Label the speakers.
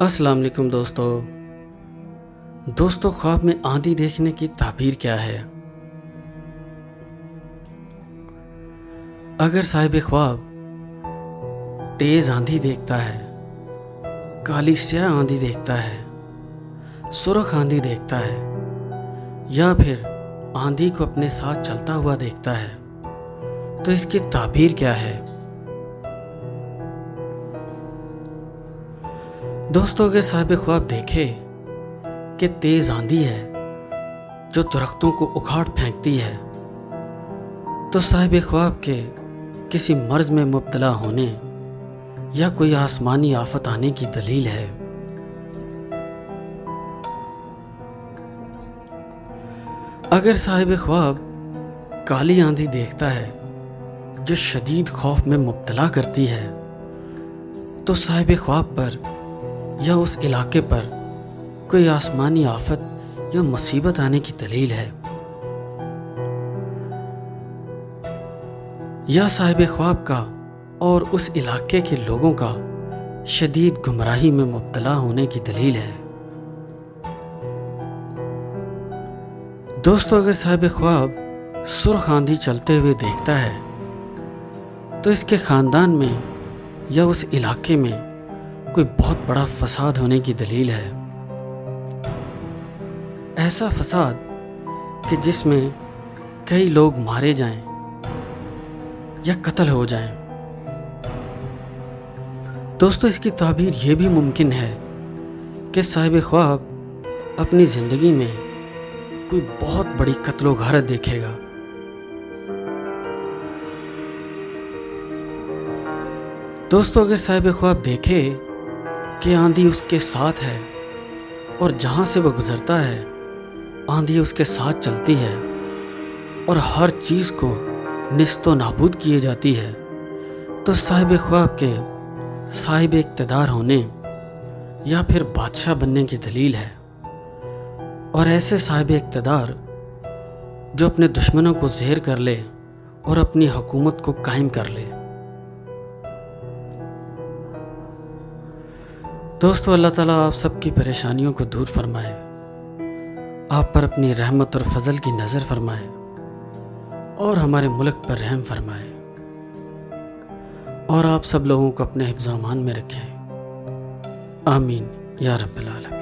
Speaker 1: السلام علیکم دوستو خواب میں آندھی دیکھنے کی تعبیر کیا ہے؟ اگر صاحب خواب تیز آندھی دیکھتا ہے، کالی سیاہ آندھی دیکھتا ہے، سرخ آندھی دیکھتا ہے، یا پھر آندھی کو اپنے ساتھ چلتا ہوا دیکھتا ہے تو اس کی تعبیر کیا ہے؟ دوستو اگر صاحب خواب دیکھے کہ تیز آندھی ہے جو درختوں کو اکھاڑ پھینکتی ہے تو صاحب خواب کے کسی مرض میں مبتلا ہونے یا کوئی آسمانی آفت آنے کی دلیل ہے۔ اگر صاحب خواب کالی آندھی دیکھتا ہے جو شدید خوف میں مبتلا کرتی ہے تو صاحب خواب پر یا اس علاقے پر کوئی آسمانی آفت یا مصیبت آنے کی دلیل ہے۔ یا صاحب خواب کا اور اس علاقے کے لوگوں کا شدید گمراہی میں مبتلا ہونے کی دلیل ہے۔ دوستو اگر صاحب خواب سرخ آندھی چلتے ہوئے دیکھتا ہے تو اس کے خاندان میں یا اس علاقے میں کوئی بہت بڑا فساد ہونے کی دلیل ہے۔ ایسا فساد کہ جس میں کئی لوگ مارے جائیں یا قتل ہو جائیں۔ دوستو اس کی تعبیر یہ بھی ممکن ہے کہ صاحب خواب اپنی زندگی میں کوئی بہت بڑی قتل و غارت دیکھے گا۔ دوستو اگر صاحب خواب دیکھے کہ آندھی اس کے ساتھ ہے اور جہاں سے وہ گزرتا ہے آندھی اس کے ساتھ چلتی ہے اور ہر چیز کو نیست و نابود کیے جاتی ہے تو صاحب خواب کے صاحب اقتدار ہونے یا پھر بادشاہ بننے کی دلیل ہے، اور ایسے صاحب اقتدار جو اپنے دشمنوں کو زیر کر لے اور اپنی حکومت کو قائم کر لے۔ دوستو اللہ تعالیٰ آپ سب کی پریشانیوں کو دور فرمائے، آپ پر اپنی رحمت اور فضل کی نظر فرمائے اور ہمارے ملک پر رحم فرمائے، اور آپ سب لوگوں کو اپنے حفظ و امان میں رکھیں۔ آمین یا رب العالمین۔